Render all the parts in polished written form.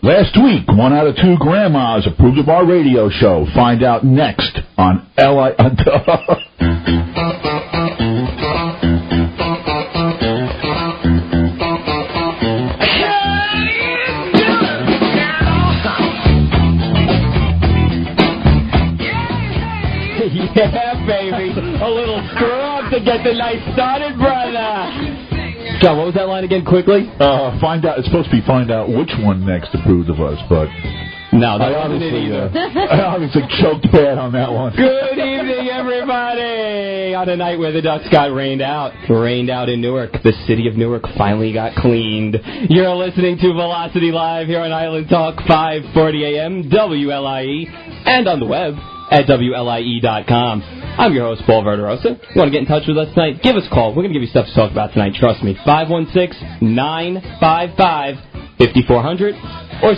Last week, 1 out of 2 grandmas approved of our radio show. Find out next on LI. Yeah, baby. A little screw-up to get the night started, brother. John, what was that line again, quickly? Find out. It's supposed to be find out which one next approved of us, but no, that wasn't it either. I obviously choked bad on that one. Good evening, everybody. On a night where the Ducks got rained out in Newark. The city of Newark finally got cleaned. You're listening to Velocity Live here on Island Talk, 540 AM, WLIE, and on the web at WLIE.com. I'm your host, Paul Verderosa. You want to get in touch with us tonight? Give us a call. We're going to give you stuff to talk about tonight. Trust me. 516-955-5400 or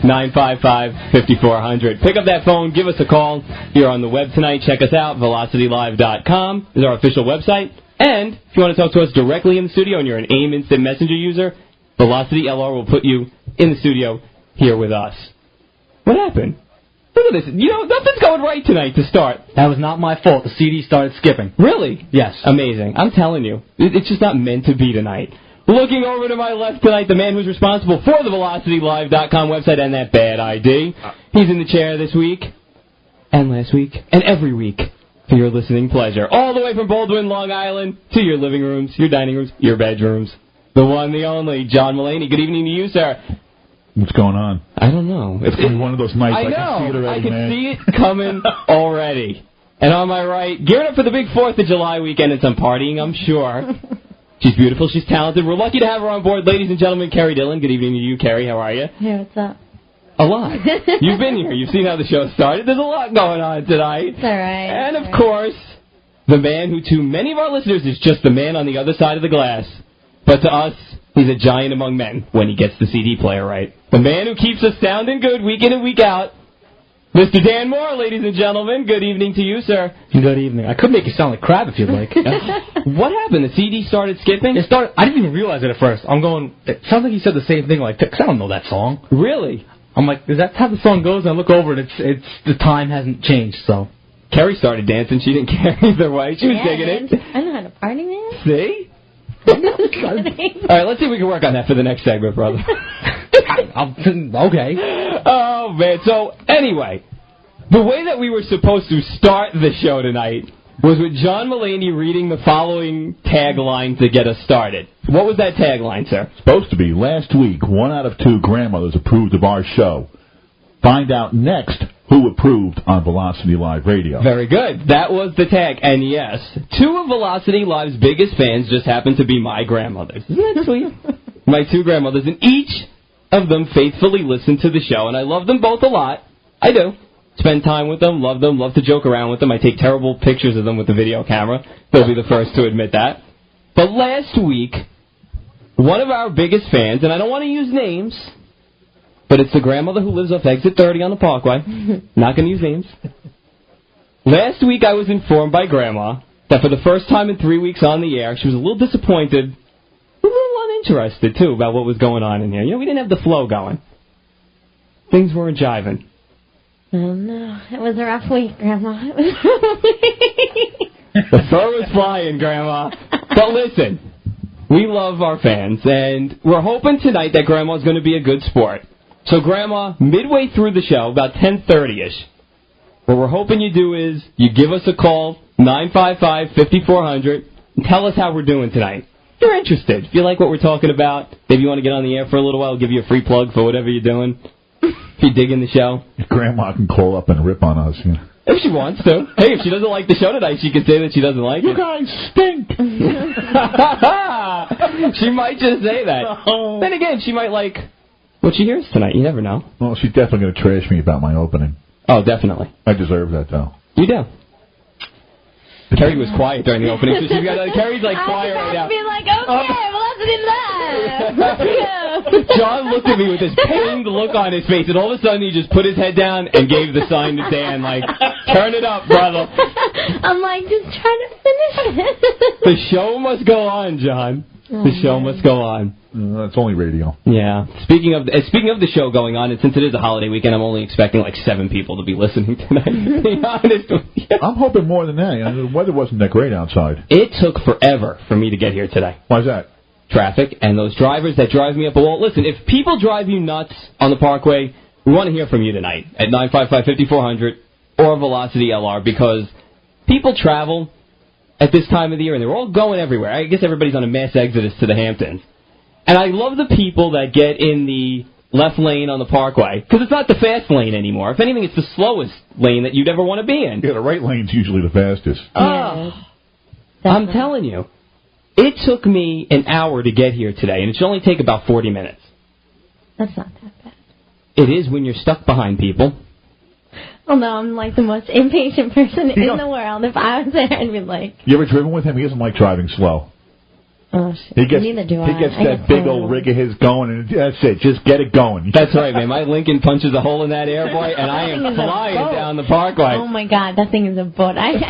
631-955-5400. Pick up that phone. Give us a call. You're on the web tonight. Check us out. VelocityLive.com is our official website. And if you want to talk to us directly in the studio and you're an AIM Instant Messenger user, Velocity LR will put you in the studio here with us. What happened? Look at this. You know, nothing's going right tonight to start. That was not my fault. The CD started skipping. Really? Yes. Amazing. I'm telling you. It's just not meant to be tonight. Looking over to my left tonight, the man who's responsible for the VelocityLive.com website and that bad ID. He's in the chair this week, and last week, and every week, for your listening pleasure. All the way from Baldwin, Long Island, to your living rooms, your dining rooms, your bedrooms. The one, the only, John Mulaney. Good evening to you, sir. What's going on? I don't know. It's going to be one of those nights. I know. can see it already, I can man. see it coming already. And on my right, gearing up for the big 4th of July weekend and some partying, I'm sure. She's beautiful. She's talented. We're lucky to have her on board. Ladies and gentlemen, Carrie Dillon. Good evening to you, Carrie. How are you? Hey, what's up? A lot. You've been here. You've seen how the show started. There's a lot going on tonight. It's all right. And, of course, the man who to many of our listeners is just the man on the other side of the glass. But to us, he's a giant among men when he gets the CD player right. The man who keeps us sounding good week in and week out, Mr. Dan Moore, ladies and gentlemen. Good evening to you, sir. Good evening. I could make you sound like crap if you'd like. What happened? The CD started skipping? It started. I didn't even realize it at first. I'm going, it sounds like he said the same thing, like, because I don't know that song. Really? I'm like, is that how the song goes? And I look over, and it's the time hasn't changed, so. Carrie started dancing. She didn't care either way. She was digging it. I know how to party, man. See? All right, let's see if we can work on that for the next segment, brother. Okay. Oh, man. So, anyway, the way that we were supposed to start the show tonight was with John Mulaney reading the following tagline to get us started. What was that tagline, sir? Supposed to be last week, 1 out of 2 grandmothers approved of our show. Find out next who approved on Velocity Live Radio. Very good. That was the tag. And yes, 2 of Velocity Live's biggest fans just happen to be my grandmothers. Isn't that sweet? My 2 grandmothers. And each of them faithfully listen to the show. And I love them both a lot. I do. Spend time with them, love to joke around with them. I take terrible pictures of them with the video camera. They'll be the first to admit that. But last week, one of our biggest fans, and I don't want to use names, but it's the grandmother who lives off exit 30 on the Parkway. Not going to use names. Last week I was informed by Grandma that for the first time in 3 weeks on the air, she was a little disappointed, a little uninterested, too, about what was going on in here. You know, we didn't have the flow going. Things weren't jiving. Oh, no. It was a rough week, Grandma. It was The fur was flying, Grandma. But listen, we love our fans, and we're hoping tonight that Grandma's going to be a good sport. So, Grandma, midway through the show, about 10:30-ish, what we're hoping you do is you give us a call, 955-5400, and tell us how we're doing tonight. If you're interested, if you like what we're talking about, maybe you want to get on the air for a little while, give you a free plug for whatever you're doing. If you're digging the show. Grandma can call up and rip on us. You know. If she wants to. Hey, if she doesn't like the show tonight, she can say that she doesn't like it. You guys stink. She might just say that. No. Then again, she might like what she hears tonight. You never know. Well, she's definitely going to trash me about my opening. Oh, definitely. I deserve that, though. You do. Carrie was quiet during the opening, so she's got Carrie's like quiet right now. I was be like, okay, Velocity Live. Let's go. John looked at me with this pained look on his face, and all of a sudden he just put his head down and gave the sign to Dan, like, turn it up, brother. I'm like, just trying to finish it. The show must go on, John. The show must go on. It's only radio. Yeah. Speaking of the show going on, and since it is a holiday weekend, I'm only expecting like 7 people to be listening tonight, to be honest with you. I'm hoping more than that. The weather wasn't that great outside. It took forever for me to get here today. Why's that? Traffic and those drivers that drive me up a wall. Listen, if people drive you nuts on the Parkway, we want to hear from you tonight at 955-5400 or Velocity LR, because people travel at this time of the year, and they're all going everywhere. I guess everybody's on a mass exodus to the Hamptons. And I love the people that get in the left lane on the Parkway, because it's not the fast lane anymore. If anything, it's the slowest lane that you'd ever want to be in. Yeah, the right lane's usually the fastest. I'm telling you, it took me an hour to get here today, and it should only take about 40 minutes. That's not that bad. It is when you're stuck behind people. Oh, no, I'm like the most impatient person in the world. If I was there, I'd be like... You ever driven with him? He doesn't like driving slow. Oh, shit. Neither do I. He gets that big old rig of his going, and that's it. Just get it going. That's right, man. My Lincoln punches a hole in that air, boy, and I am flying down the Parkway. Oh, my God, that thing is a boat. I was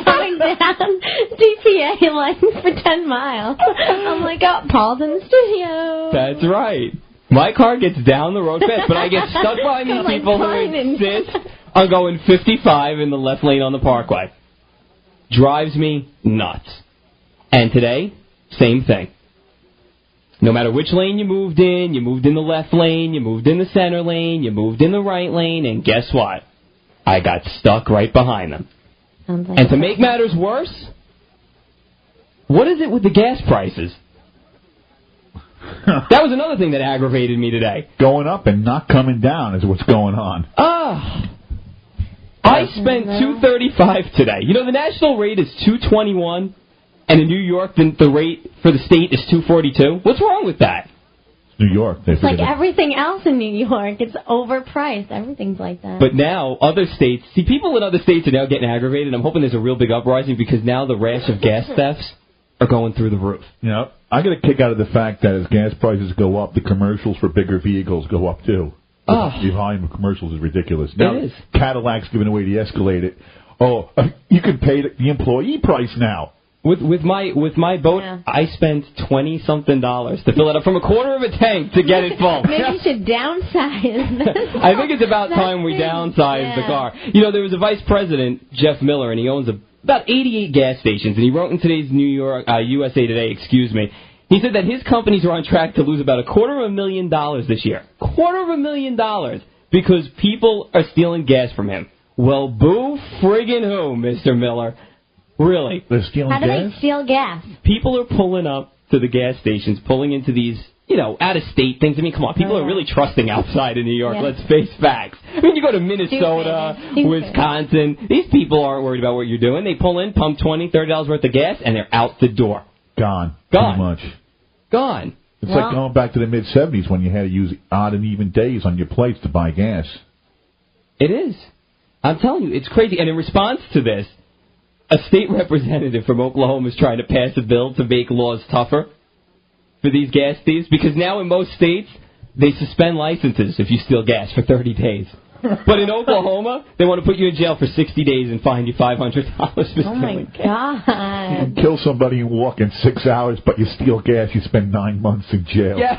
going down DPA like for 10 miles. I'm like, oh, Paul's in the studio. That's right. My car gets down the road fast, but I get stuck behind these people who insist on going 55 in the left lane on the Parkway. Drives me nuts. And today, same thing. No matter which lane you moved in the left lane, you moved in the center lane, you moved in the right lane, and guess what? I got stuck right behind them. And to make matters worse, what is it with the gas prices? That was another thing that aggravated me today. Going up and not coming down is what's going on. I spent $2.35 today. You know, the national rate is $2.21, and in New York, the rate for the state is $2.42. What's wrong with that? New York. It's like everything else in New York. It's overpriced. Everything's like that. But now, other states... See, people in other states are now getting aggravated. I'm hoping there's a real big uprising, because now the rash of gas thefts are going through the roof. You know, I get a kick out of the fact that as gas prices go up, the commercials for bigger vehicles go up, too. The volume of commercials is ridiculous. Now, it is. Cadillac's giving away the Escalade. Oh, you can pay the employee price now. With my boat, I spent $20-something to fill it up from a quarter of a tank to get it full. Maybe you should downsize. I think it's about time we downsize the car. You know, there was a vice president, Jeff Miller, and he owns about 88 gas stations, and he wrote in today's New York USA Today, he said that his companies are on track to lose about $250,000 this year. $250,000 because people are stealing gas from him. Well, boo friggin' who, Mr. Miller? Really? They're stealing gas? How do they steal gas? People are pulling up to the gas stations, pulling into these, out-of-state things. I mean, come on, people are really trusting outside of New York. Yeah. Let's face facts. I mean, you go to Minnesota, Wisconsin, these people aren't worried about what you're doing. They pull in, pump $20, $30 worth of gas, and they're out the door. Gone. Pretty much. Gone. It's like going back to the mid-'70s when you had to use odd and even days on your plates to buy gas. It is. I'm telling you, it's crazy. And in response to this, a state representative from Oklahoma is trying to pass a bill to make laws tougher for these gas thieves, because now in most states, they suspend licenses if you steal gas for 30 days. But in Oklahoma, they want to put you in jail for 60 days and fine you $500 for stealing gas. Oh, my God. You kill somebody and walk in 6 hours, but you steal gas, you spend 9 months in jail. Yeah.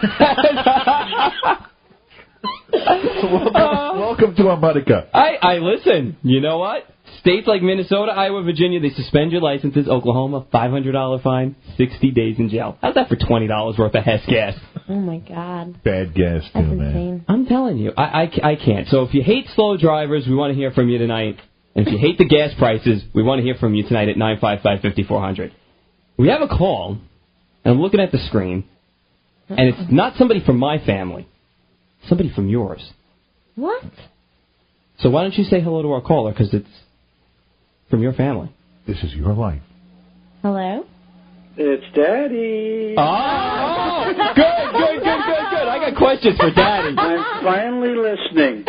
Welcome to America. I listen. You know what? States like Minnesota, Iowa, Virginia, they suspend your licenses. Oklahoma, $500 fine, 60 days in jail. How's that for $20 worth of Hess gas? Oh, my God. Bad gas, too, man. Insane. I'm telling you, I can't. So if you hate slow drivers, we want to hear from you tonight. And if you hate the gas prices, we want to hear from you tonight at 955-5400. We have a call, and I'm looking at the screen, and it's not somebody from my family. Somebody from yours. What? So why don't you say hello to our caller, because it's from your family. This is your life. Hello? It's Daddy. Oh, good. I got questions for Daddy. I'm finally listening.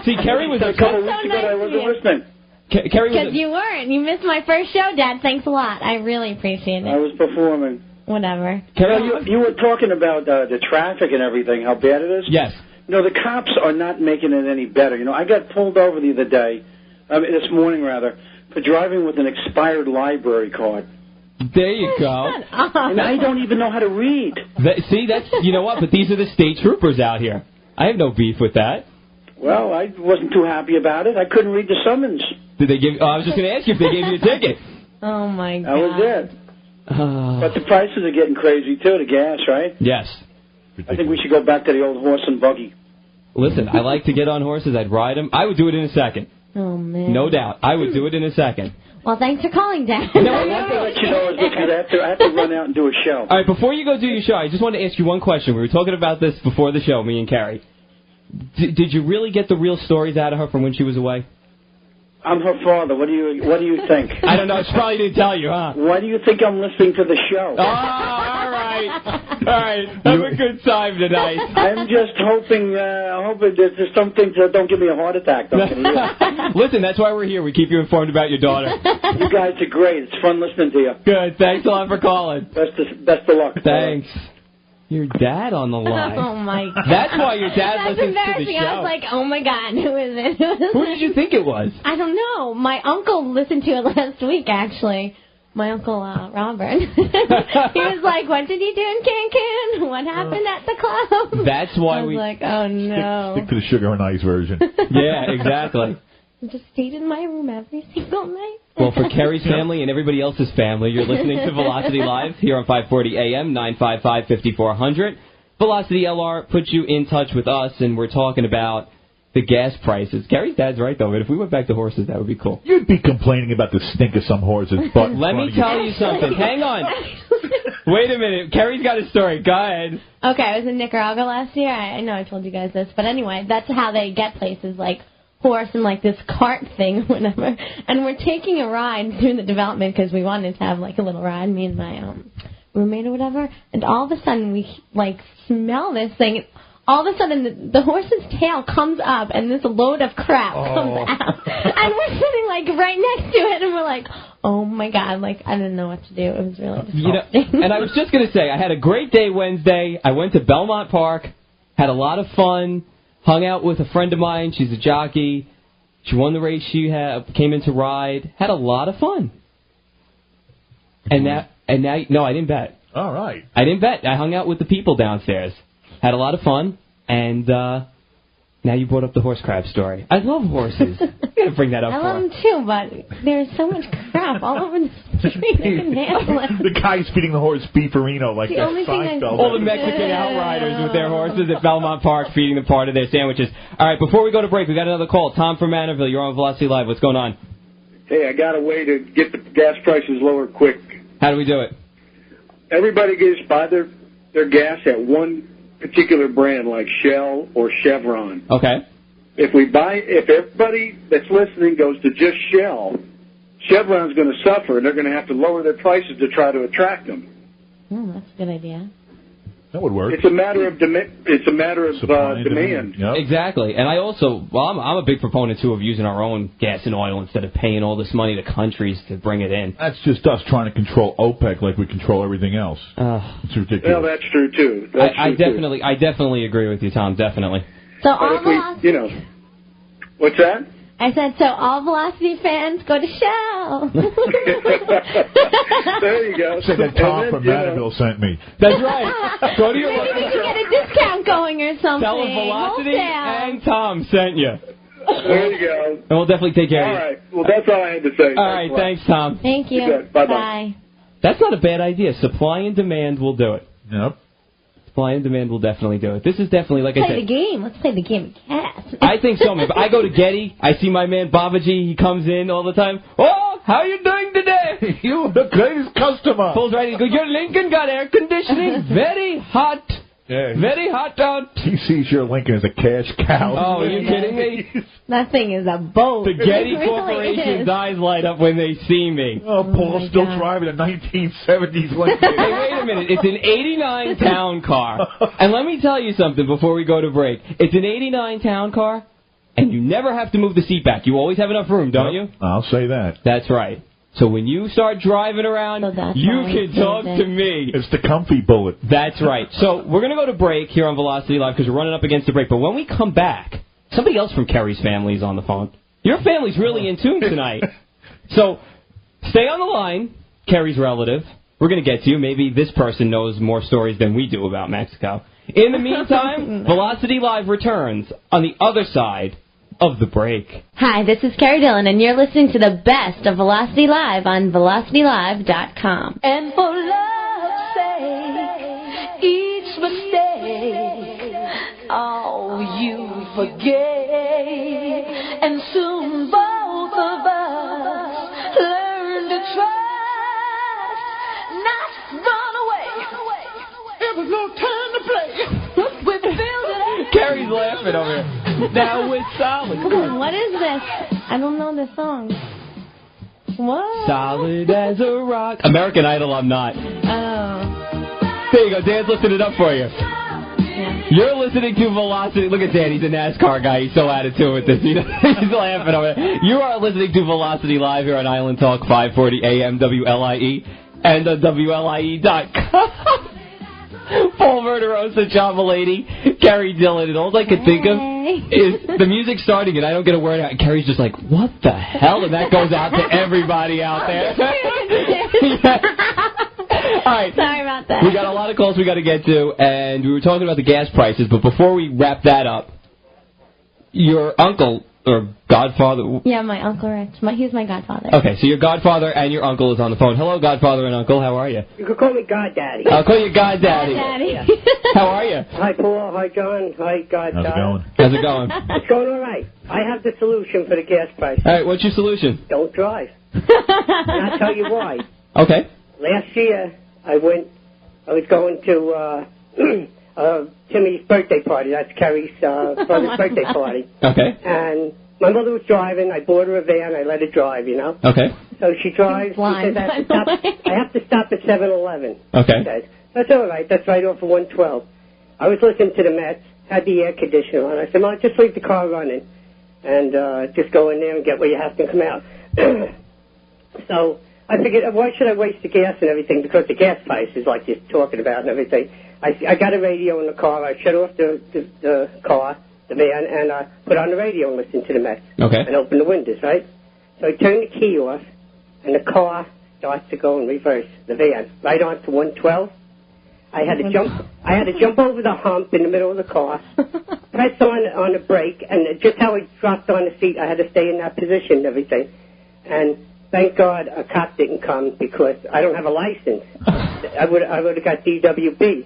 See, Kerry was a couple weeks ago. I wasn't listening. Because you weren't. You missed my first show, Dad. Thanks a lot. I really appreciate it. I was performing. Whatever. You were talking about the traffic and everything, how bad it is? Yes. You know, the cops are not making it any better. You know, I got pulled over this morning, for driving with an expired library card. There you go. And I don't even know how to read. See, that's, you know what? But these are the state troopers out here. I have no beef with that. Well, I wasn't too happy about it. I couldn't read the summons. Did they give? I was just going to ask you if they gave you a ticket. Oh, my God. That was it. But the prices are getting crazy, too, the gas, right? Yes. I think we should go back to the old horse and buggy. Listen, I like to get on horses. I'd ride them. I would do it in a second. Oh, man. No doubt. I would do it in a second. Well, thanks for calling, Dad. I want to let you know is because I have to run out and do a show. All right, before you go do your show, I just want to ask you one question. We were talking about this before the show, me and Carrie. Did you really get the real stories out of her from when she was away? I'm her father. What do you think? I don't know. She probably didn't tell you, huh? Why do you think I'm listening to the show? Oh, all right. All right. Have a good time tonight. I'm just hoping there's some things that don't give me a heart attack. Listen, that's why we're here. We keep you informed about your daughter. You guys are great. It's fun listening to you. Good. Thanks a lot for calling. Best of luck. Thanks. Your dad on the line. Oh, my God. That's why your dad listens to the embarrassing. show. I was like, oh, my God, who is it? Who did you think it was? I don't know. My uncle listened to it last week, actually. My uncle, Robert. He was like, what did you do in Cancun? What happened at the club? That's why I was like, oh, no. Stick to the sugar and ice version. Yeah, exactly. I just stayed in my room every single night. Well, for Kerry's family and everybody else's family, you're listening to Velocity Live here on 540 AM, 955-5400. Velocity LR puts you in touch with us, and we're talking about the gas prices. Kerry's dad's right, though. But if we went back to horses, that would be cool. You'd be complaining about the stink of some horses' butt. Let me tell you something. Hang on. Wait a minute. Kerry's got a story. Go ahead. Okay, I was in Nicaragua last year. I know I told you guys this. But anyway, that's how they get places, like horse and like this cart thing or whatever. And we're taking a ride through the development because we wanted to have like a little ride, me and my roommate or whatever. And all of a sudden we like smell this thing. All of a sudden the horse's tail comes up and this load of crap comes out. And we're sitting like right next to it and we're like, oh my God, like I didn't know what to do. It was really disgusting. And I was just going to say, I had a great day Wednesday. I went to Belmont Park, had a lot of fun. Hung out with a friend of mine. She's a jockey. She won the race she came in to ride. Had a lot of fun. And now, no, I didn't bet. All right. I didn't bet. I hung out with the people downstairs. Had a lot of fun. And now you brought up the horse crap story. I love horses. You got to bring that up I for love them too, but there's so much crap all over the street. I can handle it. The guy's feeding the horse beefarino like The that only thing Seinfeld. all the Mexican outriders with their horses at Belmont Park feeding them part of their sandwiches. All right, before we go to break, we got another call. Tom from Manorville, you're on Velocity Live. What's going on? Hey, I got a way to get the gas prices lower quick. How do we do it? Everybody gets buy their gas at one particular brand, like Shell or Chevron. Okay. If everybody that's listening goes to just Shell, Chevron's going to suffer, and they're going to have to lower their prices to try to attract them. Oh, that's a good idea. That would work. It's a matter of demand. Yep. Exactly. And I also, I'm a big proponent, too, of using our own gas and oil instead of paying all this money to countries to bring it in. That's just us trying to control OPEC like we control everything else. It's ridiculous. Well, that's true, too. I definitely agree with you, Tom, definitely. So But all if we, what's that? I said, so all Velocity fans go to Shell. There you go. Said that Tom from Manorville sent me. That's right. Go to your Maybe we can get a discount going or something. Tell them Velocity Wholesale. and Tom sent you. There you go. And we'll definitely take care of you. All right. Well, that's all I had to say. All right. Thanks, Tom. Thank you. You bet. Bye-bye. Bye. That's not a bad idea. Supply and demand will do it. Yep. Supply and demand will definitely do it. This is definitely, like I Play said. the game. Let's play the game of cats. I think so, man. But I go to Getty. I see my man Babaji. He comes in all the time. Oh, how you doing today? You the greatest customer. Pulls right in. He goes, your Lincoln got air conditioning. Very hot. Yeah. Very hot out. He sees your Lincoln as a cash cow. Oh, are you kidding me? That thing is a boat. The Getty It really Corporation's is. eyes light up when they see me. Oh, Paul's still God. driving a 1970s Lincoln. Hey, wait a minute. It's an 89 town car. And let me tell you something before we go to break. It's an 89 town car, and you never have to move the seat back. You always have enough room, don't you? I'll say that. That's right. So when you start driving around, So that's you why can it's talk so to me. It's the comfy bullet. That's right. So we're going to go to break here on Velocity Live because we're running up against the break. But when we come back, somebody else from Kerry's family is on the phone. Your family's really in tune tonight. So stay on the line. Kerry's relative. We're going to get to you. Maybe this person knows more stories than we do about Mexico. In the meantime, Velocity Live returns on the other side of the break. Hi, this is Carrie Dillon, and you're listening to the best of Velocity Live on VelocityLive.com. And for love's sake, each mistake, oh, you forgave, and soon both of us learn to trust, not run away. It was no time to play. We built it. Carrie's laughing over here. Now it's solid. Come on. What is this? I don't know the song. What? Solid as a rock. American Idol, I'm not. Oh. There you go. Dan's lifting it up for you. Yeah. You're listening to Velocity. Look at Dan. He's a NASCAR guy. He's so out of tune with this. He's laughing over there. You are listening to Velocity Live here on Island Talk 540 AM WLIE and WLIE.com. Paul Verderosa, John Mulaney, Carrie Dillon, and all I could think of is the music starting and I don't get a word out, and Carrie's just like, what the hell? And that goes out to everybody out there. All right. Sorry about that. We got a lot of calls we got to get to, and we were talking about the gas prices, but before we wrap that up, your uncle or godfather... Yeah, my Uncle Rich. He's my godfather. Okay, so your godfather and your uncle is on the phone. Hello, godfather and uncle. How are you? You can call me Goddaddy. I'll call you Goddaddy. Daddy. How are you? Hi, Paul. Hi, John. Hi, God. How's it going? How's it going? It's going all right. I have the solution for the gas price. All right, what's your solution? Don't drive. And I'll tell you why. Okay. Last year, I was going to Timmy's birthday party. That's Carrie's brother's birthday party. Okay. And my mother was driving. I bought her a van. I let her drive, you know. Okay. So she drives. Blind, she says, I have to stop at 7-Eleven. Okay. She says, that's all right. That's right off of 112. I was listening to the Mets, had the air conditioner on. I said, Mom, just leave the car running and just go in there and get where you have to come out. So I figured, why should I waste the gas and everything? Because the gas price is like you're talking about and everything. I got a radio in the car. I shut off the car, the van, and I put on the radio and listened to the Mets. Okay. And opened the windows, right? So I turned the key off, and the car starts to go in reverse, the van, right onto 112. I had to jump over the hump in the middle of the car, press on the brake, and just how I dropped on the seat, I had to stay in that position and everything. And thank God a cop didn't come because I don't have a license. I would have got DWB,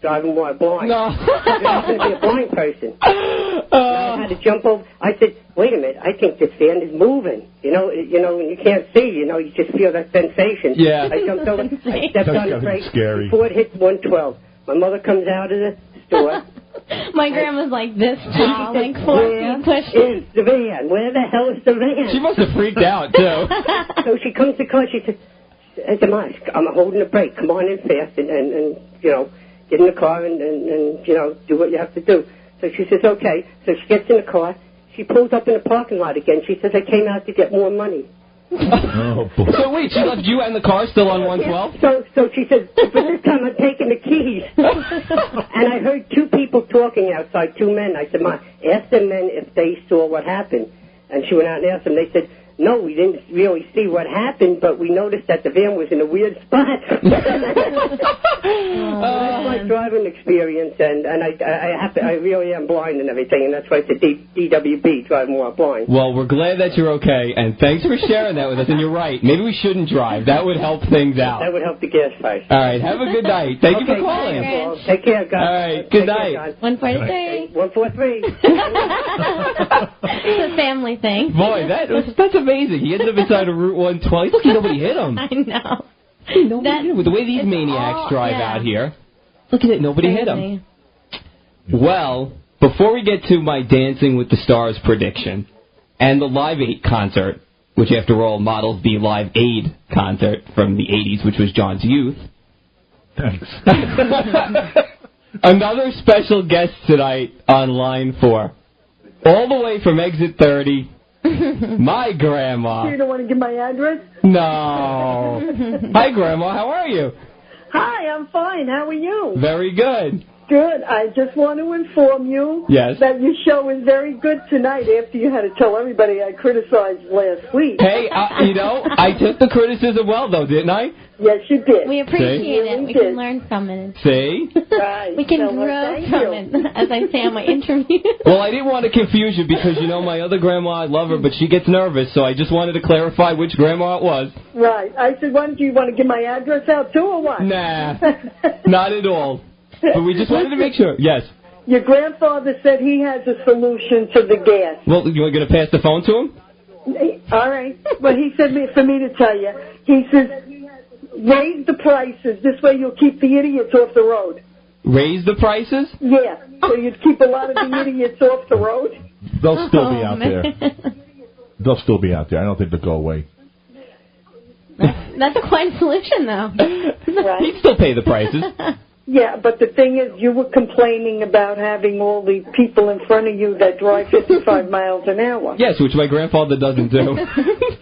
driving while blind. No. I was going to be a blind person. I had to jump over. I said, wait a minute, I think this van is moving. You know, when you can't see, you just feel that sensation. Yeah. I jumped over, I stepped on the brake scary. before it hit 112. My mother comes out of the store. My grandma's like this tall, like 4 feet pushing. Is the van? Where the hell is the van? She must have freaked out, too. So she comes to the car, she says, I'm holding the brake. Come on in fast and get in the car and do what you have to do. So she says, okay. So she gets in the car. She pulls up in the parking lot again. She says, I came out to get more money. Oh, boy. So wait, she left you and the car still on 112? So she says, but this time I'm taking the keys. And I heard two people talking outside, two men. I said, Ma, ask the men if they saw what happened. And she went out and asked them. They said, no, we didn't really see what happened, but we noticed that the van was in a weird spot. That's my driving experience, and I really am blind and everything, and that's why it's a DWB, driving while blind. Well, we're glad that you're okay, and thanks for sharing that with us. And you're right, maybe we shouldn't drive. That would help things out. That would help the gas price. All right, have a good night. Thank you for calling. Well, take care, guys. All right, good night. 143. 143. It's a family thing. Boy, that's amazing. He ended up inside of Route 112. Look, nobody hit him. I know. Nobody hit him. With the way these maniacs drive out here, look at it. Nobody hit him. Well, before we get to my Dancing with the Stars prediction and the Live Aid concert, which after all models the Live Aid concert from the 80s, which was John's youth. Thanks. Another special guest tonight on line 4. All the way from exit 30, my grandma. You don't want to give my address? No. Hi, Grandma. How are you? Hi, I'm fine. How are you? Very good. Good. I just want to inform you that your show is very good tonight after you had to tell everybody I criticized last week. Hey, I took the criticism well, though, didn't I? Yes, you did. We appreciate it. We can learn from it. See? Right. We can grow from it, as I say on my interview. Well, I didn't want to confuse you because, my other grandma, I love her, but she gets nervous, so I just wanted to clarify which grandma it was. Right. I said, why don't you want to give my address out, too, or what? Nah, not at all. But we just wanted to make sure. Yes. Your grandfather said he has a solution to the gas. Well, you going to pass the phone to him? All right. Well, he said for me to tell you. He says, raise the prices. This way you'll keep the idiots off the road. Raise the prices? Yeah. So you'd keep a lot of the idiots off the road. They'll still be out there. They'll still be out there. I don't think they'll go away. That's quite a solution, though. Right. He'd still pay the prices. Yeah, but the thing is, you were complaining about having all the people in front of you that drive 55 miles an hour. Yes, which my grandfather doesn't do.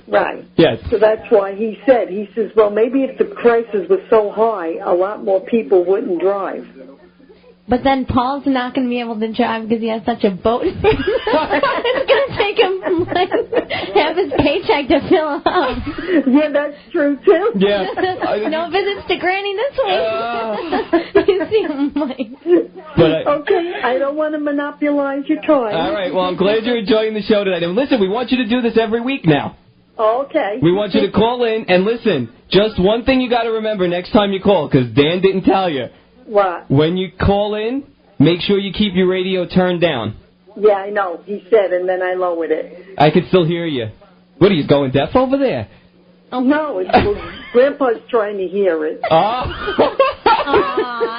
Right. Yes. So that's why he says, well, maybe if the prices were so high, a lot more people wouldn't drive. But then Paul's not going to be able to drive because he has such a boat. It's going to take him half his paycheck to fill up. Yeah, that's true, too. Yeah. No visits to Granny this week. You see him, Mike. Okay, I don't want to monopolize your time. All right, well, I'm glad you're enjoying the show tonight. And listen, we want you to do this every week now. Okay. We want you to call in and listen. Just one thing you got to remember next time you call, because Dan didn't tell you. What? When you call in, make sure you keep your radio turned down. Yeah, I know. He said, and then I lowered it. I can still hear you. What, are you going deaf over there? Oh, no. Grandpa's trying to hear it. Aw,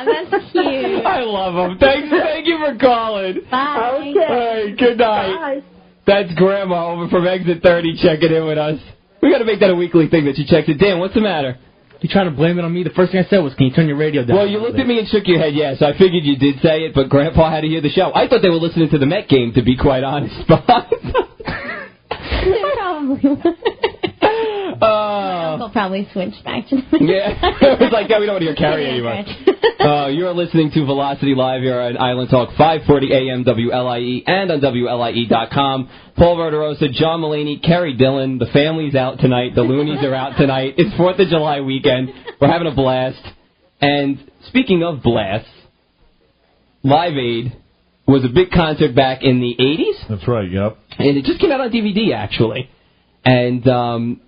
that's cute. I love him. Thank you for calling. Bye. Okay. All right, good night. Bye. That's Grandma over from Exit 30 checking in with us. We got to make that a weekly thing that she checks it. Dan, what's the matter? You trying to blame it on me? The first thing I said was, can you turn your radio down? Well, you looked at me and shook your head, yes. I figured you did say it, but Grandpa had to hear the show. I thought they were listening to the Met game, to be quite honest. Probably. Uncle probably switched back to the Yeah. It was like, we don't want to hear Carrie anymore. You're listening to Velocity Live here on Island Talk, 540 AM WLIE and on WLIE.com. Paul Verderosa, John Mulaney, Kerry Dillon. The family's out tonight. The Loonies are out tonight. It's 4th of July weekend. We're having a blast. And speaking of blasts, Live Aid was a big concert back in the 80s. That's right, yep. And it just came out on DVD, actually. And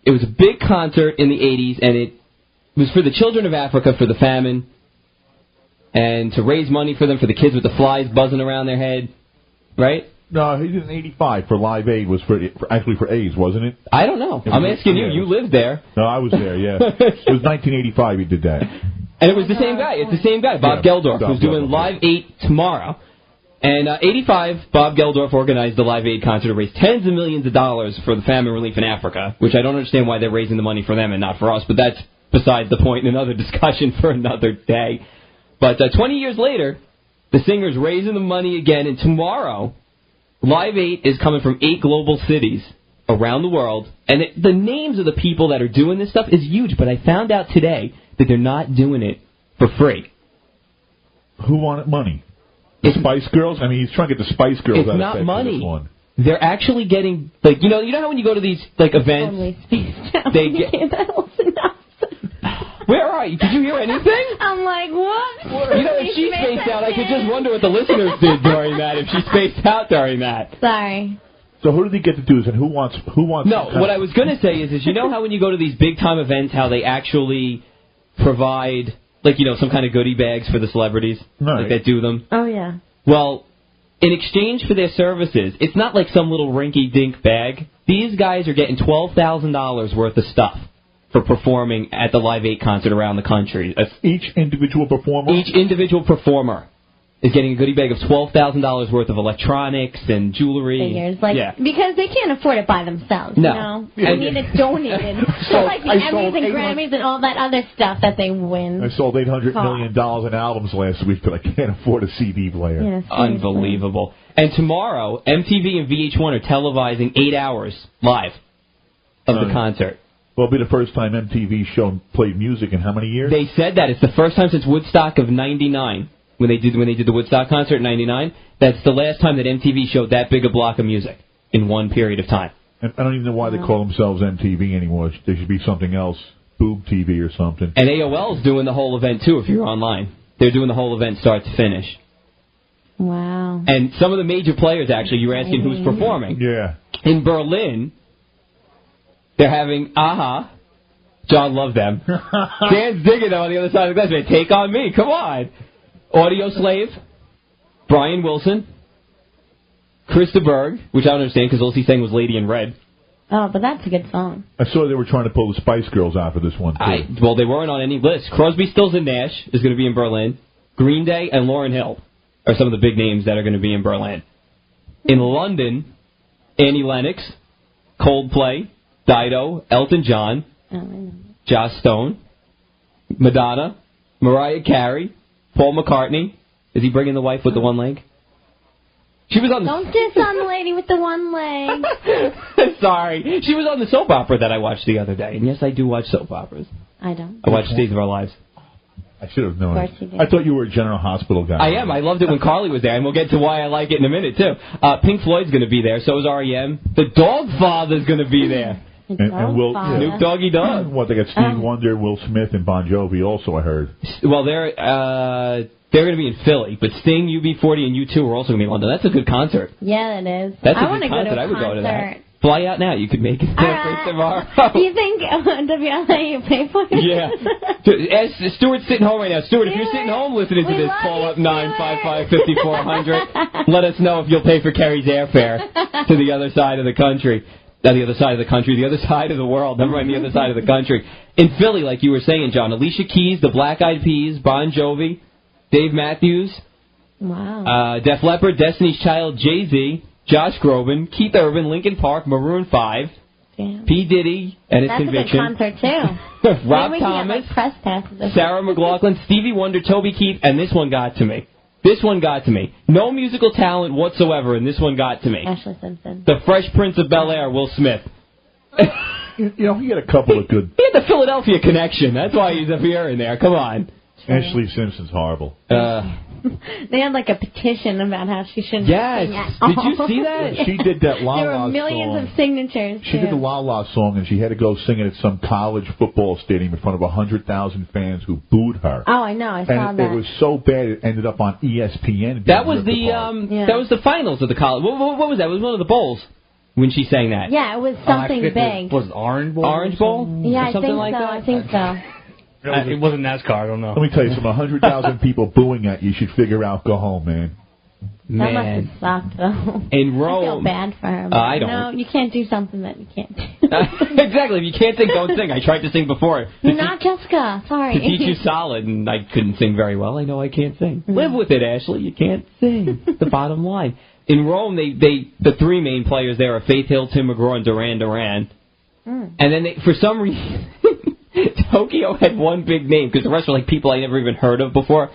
it was a big concert in the 80s, and it was for the children of Africa, for the famine, and to raise money for them, for the kids with the flies buzzing around their head, right? No, he did in 85 for Live Aid, was actually for AIDS, wasn't it? I don't know. I'm asking you. You lived there. No, I was there, yeah. It was 1985 he did that. And it was the same guy. It's the same guy, Bob Geldorf, who's doing Live 8 tomorrow. And 85, Bob Geldorf organized the Live Aid concert to raise tens of millions of dollars for the famine relief in Africa, which I don't understand why they're raising the money for them and not for us, but that's besides the point in another discussion for another day. But 20 years later, the singer's raising the money again, and tomorrow, Live 8 is coming from 8 global cities around the world, and the names of the people that are doing this stuff is huge, but I found out today that they're not doing it for free. Who wanted money? The Spice Girls? I mean, he's trying to get the Spice Girls out of not money. This one. They're actually getting, like, you know how when you go to these, like, events, they get... Where are you? Did you hear anything? I'm like, what? You know, if she spaced out, I could just wonder what the listeners did during that, if she spaced out during that. Sorry. So who did he get to do this, and who wants? No, what I was going to say is you know how when you go to these big-time events, how they actually provide... like, some kind of goodie bags for the celebrities, like that do them. Oh, yeah. Well, in exchange for their services, it's not like some little rinky-dink bag. These guys are getting $12,000 worth of stuff for performing at the Live 8 concert around the country. Each individual performer? Each individual performer is getting a goodie bag of $12,000 worth of electronics and jewelry. Figures, because they can't afford it by themselves, No. They need it donated. Like the Emmys and Grammys and all that other stuff that they win. I sold $800 million in albums last week, but I can't afford a CD player. Yeah, unbelievable. And tomorrow, MTV and VH1 are televising 8 hours live of the concert. Well, it'll be the first time MTV played music in how many years? They said that. It's the first time since Woodstock of '99. when they did the Woodstock concert in '99. That's the last time that MTV showed that big a block of music in one period of time. I don't even know why they call themselves MTV anymore. There should be something else, Boob TV or something. And AOL's doing the whole event too. If you're online, they're doing the whole event start to finish. Wow. And some of the major players, actually, you were asking who's performing. Yeah. In Berlin, they're having Aha. John loved them. Dan's digging them on the other side of the glass. Man, Take On Me. Come on. Audio Slave. Brian Wilson. Krista Berg, which I don't understand because all he sang was Lady in Red. Oh, but that's a good song. I saw they were trying to pull the Spice Girls out for this one, too. Well, they weren't on any list. Crosby, Stills, and Nash is going to be in Berlin. Green Day and Lauryn Hill are some of the big names that are going to be in Berlin. In London, Annie Lennox, Coldplay, Dido, Elton John, Joss Stone, Madonna, Mariah Carey, Paul McCartney. Is he bringing the wife with the one leg? She was on. Don't diss on the lady with the one leg. Sorry. She was on the soap opera that I watched the other day. And yes, I do watch soap operas. I don't. I watch Days of Our Lives. I should have known it. I thought you were a General Hospital guy. I am. I loved it when Carly was there, and we'll get to why I like it in a minute, too. Pink Floyd's going to be there, so is R.E.M. The Dogfather's going to be there. And Will, Snoop Doggy Dogg. What, they got Stevie Wonder, Will Smith, and Bon Jovi also, I heard. Well, they're going to be in Philly, but Sting, UB40, and U2 are also going to be in London. That's a good concert. Yeah, it is. That's I a good concert. I would go to that. Fly out now. You could make it there for tomorrow. Do you think WLIE you pay for it? Yeah. Stuart's sitting home right now. Stuart, if you're sitting home listening to this, call up 955-5400. Let us know if you'll pay for Kerry's airfare to the other side of the country. Not the other side of the country, the other side of the world. Never mind the other side of the country. In Philly, like you were saying, John, Alicia Keys, the Black Eyed Peas, Bon Jovi, Dave Matthews, Def Leppard, Destiny's Child, Jay-Z, Josh Groban, Keith Urban, Linkin Park, Maroon 5, P. Diddy, and his Conviction. That's a good concert, too. Rob Thomas, press passes. Sarah McLachlan, Stevie Wonder, Toby Keith, and this one got to me. This one got to me. No musical talent whatsoever, and this one got to me. Ashley Simpson. The Fresh Prince of Bel-Air, Will Smith. You know, he had a couple of good... He had the Philadelphia connection. That's why he's appearing there. Come on. Ashley Simpson's horrible. They had like a petition about how she shouldn't sing at all. Did you see that? She did that La La song. There were millions of signatures. She did the La La song, and she had to go sing it at some college football stadium in front of 100,000 fans who booed her. Oh, I know. I saw that. It was so bad it ended up on ESPN. That was that was the finals of the college. What was that? It was one of the bowls. When she sang that. Yeah, it was something big. Was it Orange Bowl? Orange Bowl? Yeah, something I think so. It wasn't NASCAR, I don't know. Let me tell you, from 100,000 people booing at you, you should figure out, go home, man. That must have sucked, though. In Rome. I feel bad for her. I don't. No, you can't do something that you can't do. Exactly. If you can't sing, don't sing. I tried to sing before. You're not Jessica. Sorry. To teach you solid, and I couldn't sing very well. I know I can't sing. Live with it, Ashley. You can't sing. It's the bottom line. In Rome, the three main players there are Faith Hill, Tim McGraw, and Duran Duran. And then for some reason, Tokyo had one big name, because the rest were like people I never even heard of before.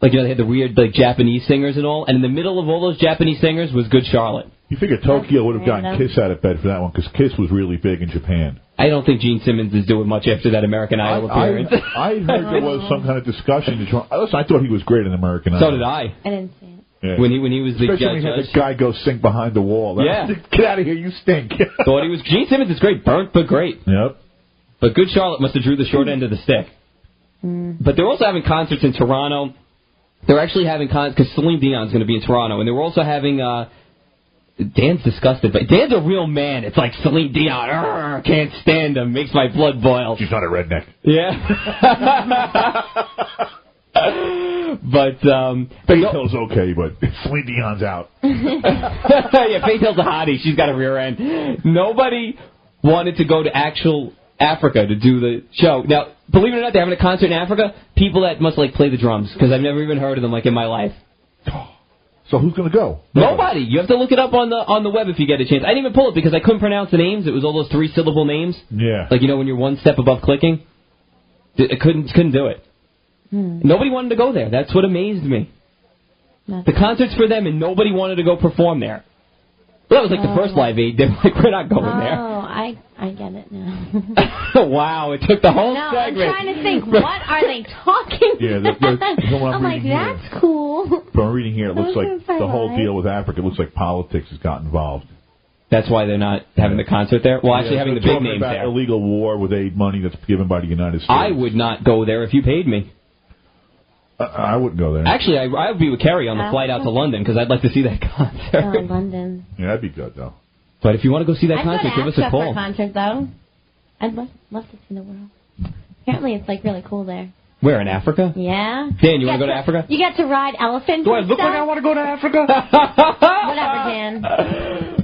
Like, they had the weird Japanese singers and all. And in the middle of all those Japanese singers was Good Charlotte. You figure Tokyo would have gotten Kiss out of bed for that one, because Kiss was really big in Japan. I don't think Gene Simmons is doing much after that American Idol appearance. I heard there was some kind of discussion. Listen, I thought he was great in American Idol. So did I. I didn't see it. Yeah. When he was the Especially judge. when he had the guy go sing behind the wall. Yeah. Get out of here, you stink. Thought he was... Gene Simmons is great. Burnt, but great. Yep. But Good Charlotte must have drew the short end of the stick. But they're also having concerts in Toronto. They're actually having concerts... Because Celine Dion's going to be in Toronto. And they were also having... Dan's disgusted. But Dan's a real man. It's like Celine Dion. Can't stand him. Makes my blood boil. She's not a redneck. Yeah. But Faith Hill's okay, but Celine Dion's out. Yeah, Faith Hill's a hottie. She's got a rear end. Nobody wanted to go to actual Africa to do the show. Now, believe it or not, they're having a concert in Africa. People that must play the drums, because I've never even heard of them in my life. So who's going to go? Nobody. You have to look it up on the web if you get a chance. I didn't even pull it because I couldn't pronounce the names. It was all those 3-syllable names. Yeah. Like, when you're one step above clicking. I couldn't do it. Nobody wanted to go there. That's what amazed me. The concert's for them, and nobody wanted to go perform there. Well, that was like the first Live Aid. They were like, we're not going there. Oh, I get it now. Wow, it took the whole segment. I'm trying to think, what are they talking about? I'm like, that's cool. From reading here, it looks like the whole deal with Africa, it looks like politics has got involved. That's why they're not having the concert there? Well, actually having the big names about there. Illegal war with aid money that's given by the United States. I would not go there if you paid me. I wouldn't go there. Actually, I would be with Kerry on the flight out to London because I'd like to see that concert. Oh, London. Yeah, that'd be good, though. But if you want to go see that concert, give us a call. I'd go to concert, though. I'd love to see the world. Apparently, it's, like, really cool there. Where, in Africa? Yeah. Dan, you want to go to Africa? You get to ride elephants. Do I look like I want to go to Africa? Whatever, Dan.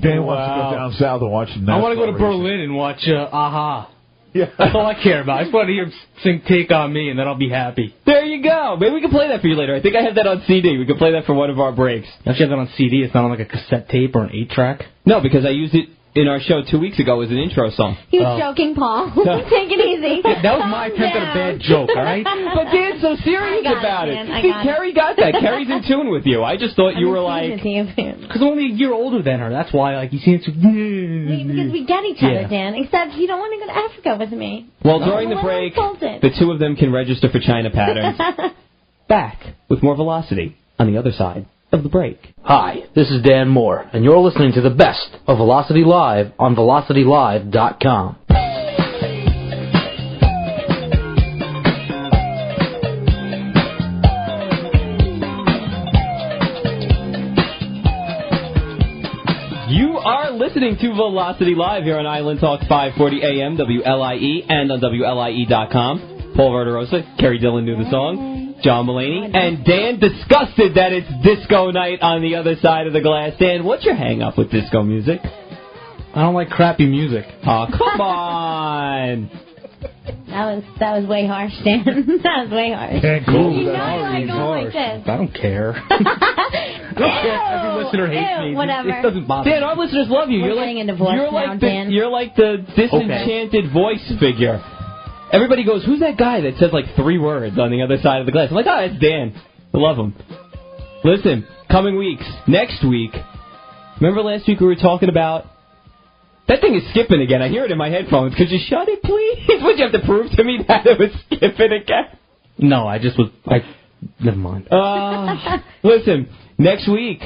Dan wants to go down south and watch NASCAR. I want to go to Berlin and watch Aha. Yeah. That's all I care about. I just want to hear him sing Take On Me, and then I'll be happy. There you go. Maybe we can play that for you later. I think I have that on CD. We can play that for one of our breaks. I actually have that on CD. It's not on like a cassette tape or an 8-track. No, because I used it in our show 2 weeks ago as an intro song. He was joking, Paul. Take it easy. That was my attempt at a bad joke, all right? But Dan's so serious about it. See, Kerry got that. Kerry's in tune with you. I just thought you were like... Because I'm only a year older than her. That's why, like, you see it... Because we get each other, Dan. Except you don't want to go to Africa with me. Well, during the break, the two of them can register for China Patterns. Back with more Velocity on the other side of the break. Hi, this is Dan Moore, and you're listening to the best of Velocity Live on VelocityLive.com. You are listening to Velocity Live here on Island Talk 540 AM, WLIE, and on WLIE.com. Paul Verderosa, Kerry Dillon knew the song. John Mulaney, and Dan disgusted that it's disco night on the other side of the glass. Dan, what's your hang-up with disco music? I don't like crappy music. Oh, come on. That was way harsh, Dan. That was way harsh. Cool. You know I go like this. I don't care. Every listener hates me. Whatever. It doesn't bother Dan, me. our listeners love you. We're getting a divorce now, Dan. You're like the disenchanted voice figure. Everybody goes, who's that guy that says like 3 words on the other side of the glass? I'm like, oh, that's Dan. I love him. Listen, coming weeks, next week, remember last week we were talking about... That thing is skipping again. I hear it in my headphones. Could you shut it, please? Would you have to prove to me that it was skipping again? No, I just was... never mind. Listen, next week,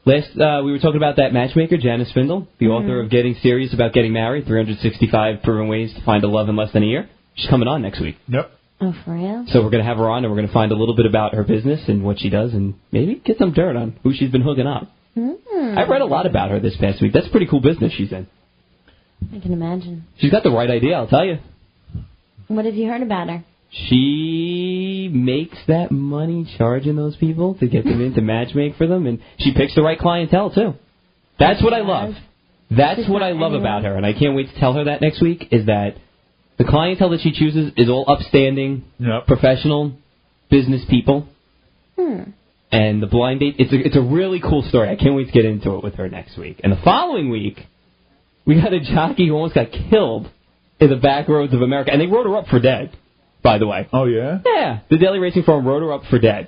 we were talking about that matchmaker, Janice Findle, the author of Getting Serious About Getting Married, 365 Proven Ways to Find a Love in Less Than a Year. She's coming on next week. Yep. Oh, for real? So we're going to have her on, and we're going to find a little bit about her business and what she does, and maybe get some dirt on who she's been hooking up. I've read a lot about her this past week. That's a pretty cool business she's in. I can imagine. She's got the right idea, I'll tell you. What have you heard about her? She makes that money charging those people to get them in to matchmake for them, and she picks the right clientele, too. That's what I love. That's what I love about her, and I can't wait to tell her that next week, is that the clientele that she chooses is all upstanding, professional business people. And the blind date, it's a really cool story. I can't wait to get into it with her next week. And the following week, we got a jockey who almost got killed in the back roads of America. And they wrote her up for dead, by the way. Oh, yeah? Yeah. The Daily Racing Forum wrote her up for dead.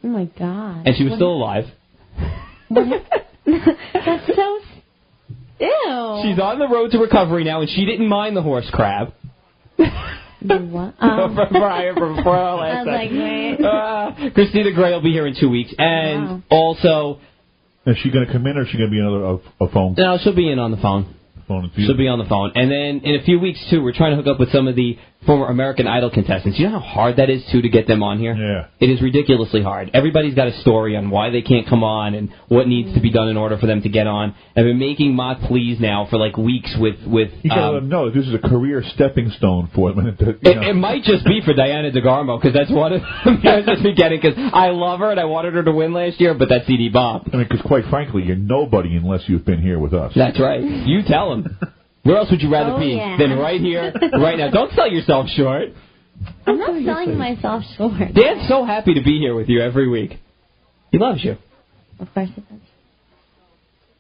Oh, my God. And she was still alive. That's so... Ew. She's on the road to recovery now, and she didn't mind the horse crab. The what? From Brian from last wait. Christina Gray will be here in 2 weeks. And also... Is she going to come in, or is she going to be another a phone? No, she'll be in on the phone. She'll be on the phone. And then in a few weeks, too, we're trying to hook up with some of the former American Idol contestants. You know how hard that is, too, to get them on here? Yeah. It is ridiculously hard. Everybody's got a story on why they can't come on and what needs to be done in order for them to get on. I've been making mock pleas now for, like, weeks with you got to let them know this is a career stepping stone for them. It might just be for Diana DeGarmo, because that's one of the I've been getting, because I love her and I wanted her to win last year, but that CD bombed. I mean, because quite frankly, you're nobody unless you've been here with us. That's right. You tell them. Where else would you rather be than right here, right now? Don't sell yourself short. I'm not selling myself short. Dan's so happy to be here with you every week. He loves you. Of course he does.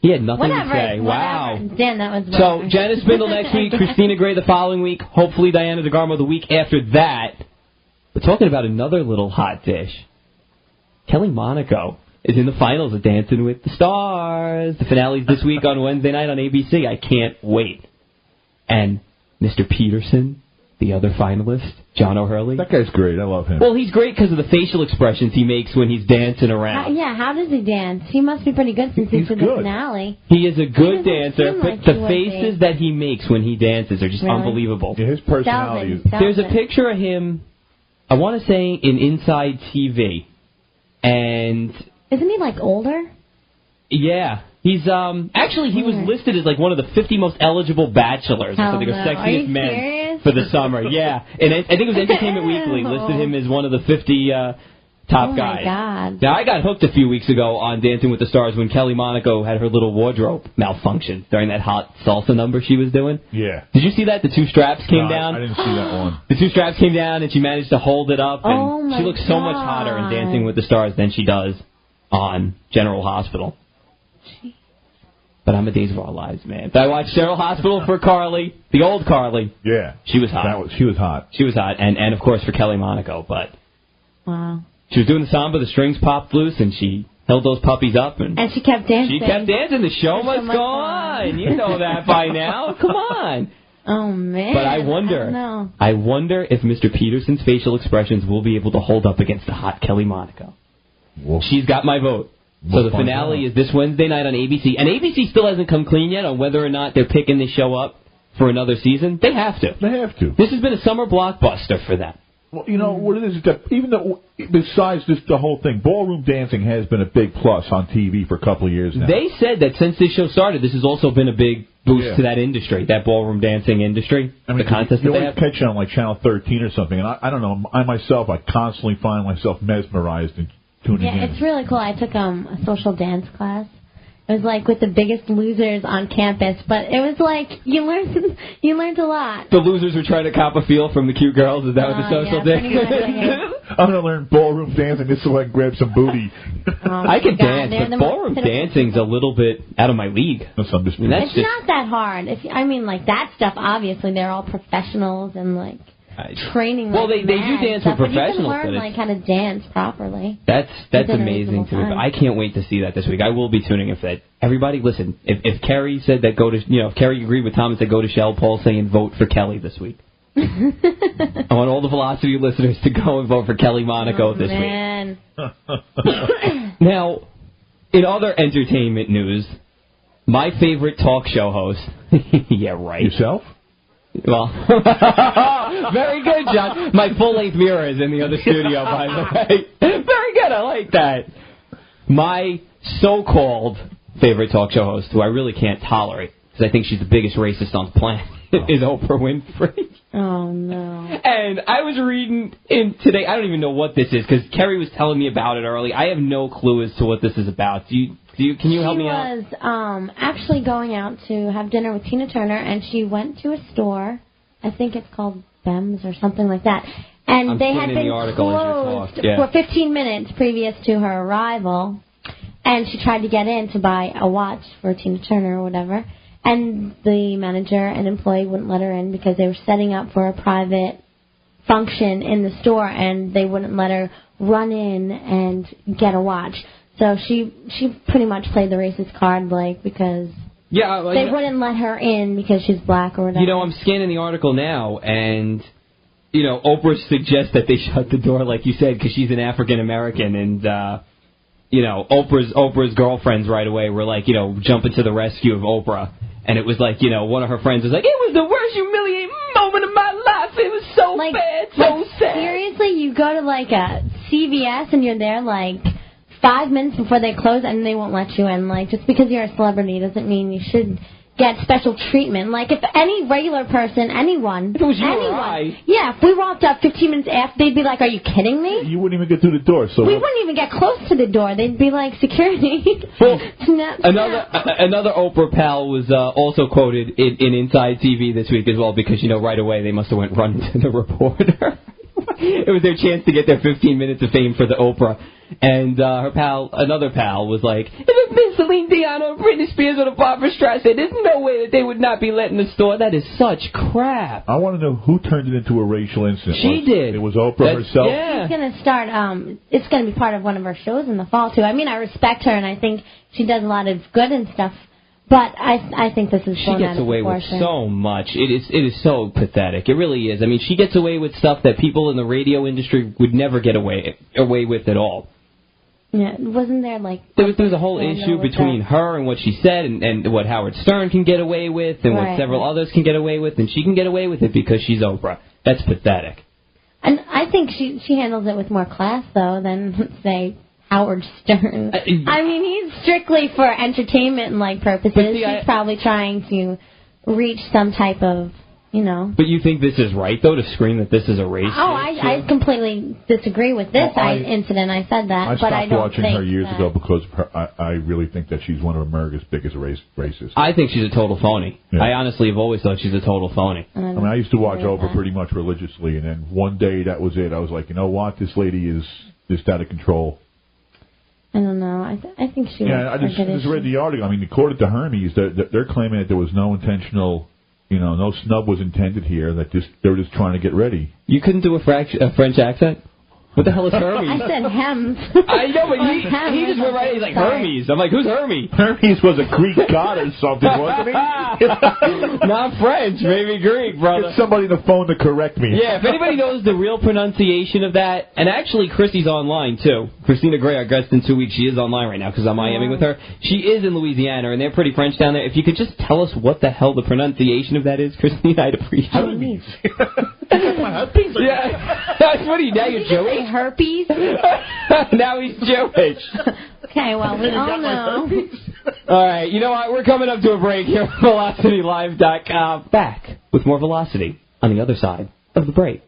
He had nothing to say. Wow. Dan, that was so, Janice Spindle next week, Christina Gray the following week, hopefully Diana DeGarmo the week after that. We're talking about another little hot dish. Kelly Monaco. is in the finals of Dancing with the Stars. The finale's this week on Wednesday night on ABC. I can't wait. And Mr. Peterson, the other finalist, John O'Hurley. That guy's great. I love him. Well, he's great because of the facial expressions he makes when he's dancing around. How does he dance? He must be pretty good since he's in the finale. He is a good dancer, but the faces that he makes when he dances are just unbelievable. Yeah, his personality is... There's a picture of him, I want to say, in Inside TV. And... Isn't he, like, older? Yeah. He's, actually, he was listed as, like, one of the 50 most eligible bachelors, or something, or sexiest men for the summer. Yeah. And I think it was Entertainment Weekly listed him as one of the 50 top guys. Oh, my God. Now, I got hooked a few weeks ago on Dancing with the Stars when Kelly Monaco had her little wardrobe malfunction during that hot salsa number she was doing. Yeah. Did you see that? The two straps came down? I didn't see that one. The two straps came down, and she managed to hold it up. And she looks so much hotter in Dancing with the Stars than she does on General Hospital. But I'm a Days of Our Lives man. I watched General Hospital for Carly, the old Carly. Yeah. She was hot. She was hot. She was hot, and of course for Kelly Monaco. But wow. She was doing the samba, the strings popped loose, and she held those puppies up. And she kept dancing. She kept dancing. The show must go on. You know that by now. Come on. Oh, man. But I wonder if Mr. Peterson's facial expressions will be able to hold up against the hot Kelly Monaco. She's got my vote. So the finale is this Wednesday night on ABC. And ABC still hasn't come clean yet on whether or not they're picking this show up for another season. They have to. They have to. This has been a summer blockbuster for them. Well, you know, what it is that even though, besides this, the whole thing, ballroom dancing has been a big plus on TV for a couple of years now. They said that since this show started, this has also been a big boost to that industry, that ballroom dancing industry, the contest that they have. You always catch it on like Channel 13 or something, and I don't know, I constantly find myself mesmerized and tuning in. Yeah, it's really cool. I took a social dance class. It was like with the biggest losers on campus, but it was like you learned a lot. The losers were trying to cop a feel from the cute girls. Is that what the social dance is? I'm going to learn ballroom dancing just so I can grab some booty. I can dance, but ballroom dancing's a little bit out of my league. It's not that hard. Like that stuff, obviously, they're all professionals and like training. Well, they do dance with professionals. You can learn like how to dance properly. That's amazing to me. But I can't wait to see that this week. I will be tuning in for that. Everybody, listen. If Kerry said that if Kerry agreed with Tom and said go to Shell Poll saying vote for Kelly this week. I want all the Velocity listeners to go and vote for Kelly Monaco this week. Now, in other entertainment news, my favorite talk show host. Yeah, right. Yourself? Well, very good, John. My full-length mirror is in the other studio, by the way. Very good. I like that. My so-called favorite talk show host, who I really can't tolerate, because I think she's the biggest racist on the planet, is Oprah Winfrey. Oh, no. And I was reading today, I don't even know what this is, because Kerry was telling me about it early. I have no clue as to what this is about. Can you help me out? She was actually going out to have dinner with Tina Turner, and she went to a store. I think it's called Bems or something like that. And they had been closed for 15 minutes previous to her arrival. And she tried to get in to buy a watch for Tina Turner or whatever. And the manager and employee wouldn't let her in because they were setting up for a private function in the store, and they wouldn't let her run in and get a watch. So she pretty much played the racist card, because they wouldn't let her in because she's black or whatever. I'm scanning the article now, and, Oprah suggests that they shut the door, like you said, because she's an African-American, and, Oprah's girlfriends right away were like, jumping to the rescue of Oprah. And it was like, one of her friends was like, it was the worst humiliating moment of my life. It was so bad, so sad. Seriously, you go to a CVS and you're there 5 minutes before they close and they won't let you in. Just because you're a celebrity doesn't mean you should get special treatment. If any regular person, anyone, if it was you or I, if we walked up 15 minutes after, they'd be like, are you kidding me? You wouldn't even get through the door. So we wouldn't even get close to the door. They'd be like, security. Well, another Oprah pal was also quoted in Inside TV this week as well, because, right away they must have went running to the reporter. It was their chance to get their 15 minutes of fame for the Oprah. And another pal was like, if it been Celine Dion or Britney Britney Spears or the Barbra Streisand. There's no way that they would not be let in the store. That is such crap. I want to know who turned it into a racial incident. She did. It was Oprah herself? Yeah. She's going to start, it's going to be part of one of her shows in the fall, too. I mean, I respect her, and I think she does a lot of good and stuff. But I think this is she gets away with so much. It is so pathetic. It really is. I mean, she gets away with stuff that people in the radio industry would never get away with at all. Yeah, wasn't there like... There was a whole issue between her and what she said and what Howard Stern can get away with and what several others can get away with, and she can get away with it because she's Oprah. That's pathetic. And I think she handles it with more class, though, than, say, Howard Stern. I mean, he's strictly for entertainment and like purposes. She's probably trying to reach some type of, you know. But you think this is right, though, to scream that this is a race? Oh, I completely disagree with this incident. I said that, I but I don't watching her years ago because I really think that she's one of America's biggest racists. I think she's a total phony. Yeah. I honestly have always thought she's a total phony. I mean, I used to watch Oprah pretty much religiously, and then one day that was it. I was like, you know what? This lady is just out of control. I don't know. I think she. Yeah, I just read the article. I mean, according to Hermes, they're claiming that there was no intentional, no snub was intended here. That they were just trying to get ready. You couldn't do a French accent? What the hell is Hermes? I said Hems. I know, but he just went right. He's like, Hermes. I'm like, who's Hermes? Hermes was a Greek god or something, wasn't he? Not French, maybe Greek, brother. Get somebody on the phone to correct me. Yeah, if anybody knows the real pronunciation of that, and actually Chrissy's online too. Christina Gray, our guest in 2 weeks, she is online right now because I'm Miami with her. She is in Louisiana, and they're pretty French down there. If you could just tell us what the hell the pronunciation of that is, Christina, I'd appreciate it. Herpes? Yeah. That's funny. Now you're Jewish. Herpes? Now he's Jewish. Okay, well, we all know. All right, you know what? We're coming up to a break here on VelocityLive.com. Back with more Velocity on the other side of the break.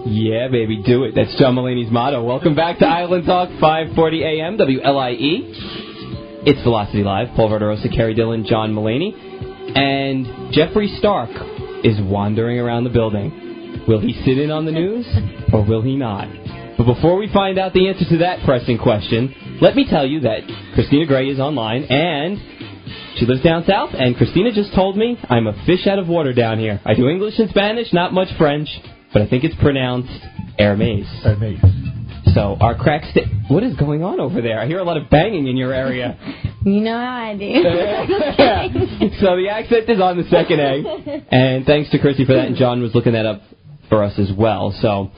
Yeah, baby, do it. That's John Mulaney's motto. Welcome back to Island Talk, 540 AM, WLIE. It's Velocity Live. Paul Verderosa, Kerry Dillon, John Mulaney. And Jeffree Stark is wandering around the building. Will he sit in on the news, or will he not? But before we find out the answer to that pressing question, let me tell you that Christina Gray is online, and she lives down south, and Christina just told me I'm a fish out of water down here. I do English and Spanish, not much French, but I think it's pronounced Hermes. Hermes. So our crack what is going on over there? I hear a lot of banging in your area. You know how I do. Yeah. So the accent is on the second A. And thanks to Chrissy for that, and John was looking that up for us as well. So,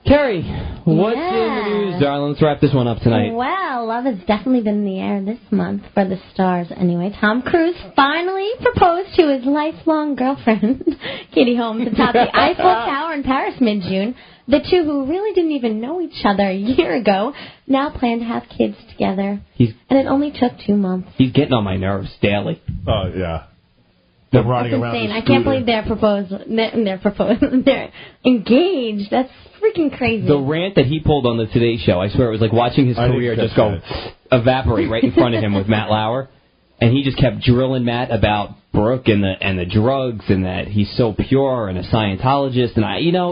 Kerry, what's in the news, darling? Let's wrap this one up tonight. Well, love has definitely been in the air this month for the stars anyway. Tom Cruise finally proposed to his lifelong girlfriend, Katie Holmes, atop the Eiffel Tower in Paris mid-June. The two, who really didn't even know each other a year ago, now plan to have kids together. And it only took 2 months. He's getting on my nerves daily. Oh, yeah. They're running around. Insane. I can't believe they're engaged. That's freaking crazy. The rant that he pulled on the Today Show, I swear it was like watching his career just go evaporate right in front of him with Matt Lauer. And he just kept drilling Matt about Brooke and the drugs and that he's so pure and a Scientologist. And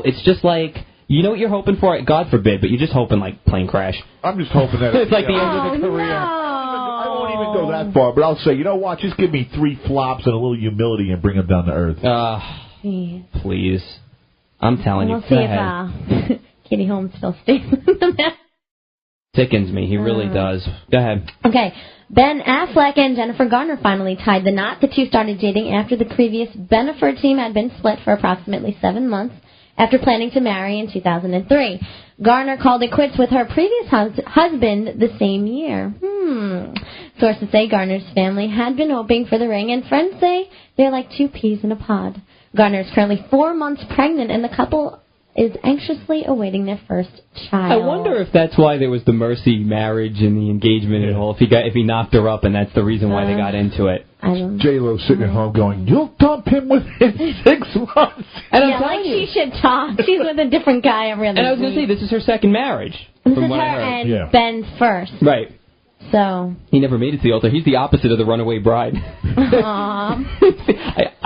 it's just like, you know what you're hoping for? God forbid, but you're just hoping like plane crash. I'm just hoping that it's like the end of the career. No. I won't even go that far, but I'll say, you know what? Just give me 3 flops and a little humility and bring him down to earth. Please. I'm telling you. We'll see if Katie Holmes still stays in the match. Sickens me. He really does. Go ahead. Okay. Ben Affleck and Jennifer Garner finally tied the knot. The two started dating after the previous Bennifer team had been split for approximately 7 months after planning to marry in 2003. Garner called it quits with her previous husband the same year. Sources say Garner's family had been hoping for the ring, and friends say they're like 2 peas in a pod. Garner is currently 4 months pregnant, and the couple is anxiously awaiting their first child. I wonder if that's why there was the mercy marriage and the engagement and all. If he knocked her up, and that's the reason why they got into it. J-Lo sitting at home going, "You'll dump him within 6 months." And I'm telling you, she should talk. She's with a different guy every other And I was going to say, this is her second marriage. This is her and Ben's first. Right. So he never made it to the altar. He's the opposite of the runaway bride. Aww.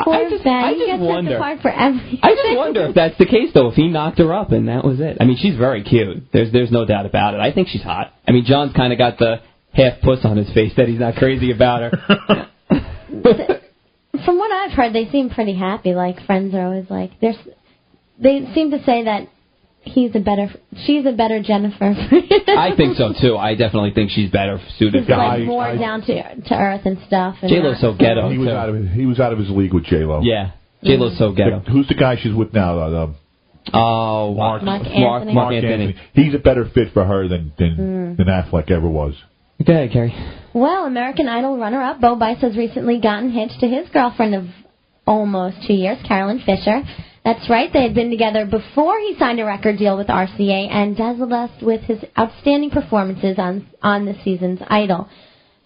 I just wonder. For everything. I just wonder if that's the case, though. If he knocked her up and that was it. I mean, she's very cute. There's no doubt about it. I think she's hot. I mean, John's kind of got the half puss on his face that he's not crazy about her. From what I've heard, they seem pretty happy. Like, friends are always like, they seem to say that she's a better Jennifer. I think so too. I definitely think she's better suited. She's like more down to earth and stuff. And J-Lo's so ghetto. He was out of his league with J-Lo. Yeah, J-Lo's so ghetto. Who's the guy she's with now? Mark Anthony. He's a better fit for her than Affleck ever was. Go ahead, Carrie. Well, American Idol runner-up Bo Bice has recently gotten hitched to his girlfriend of almost 2 years, Carolyn Fisher. That's right, they had been together before he signed a record deal with RCA and dazzled us with his outstanding performances on this season's Idol.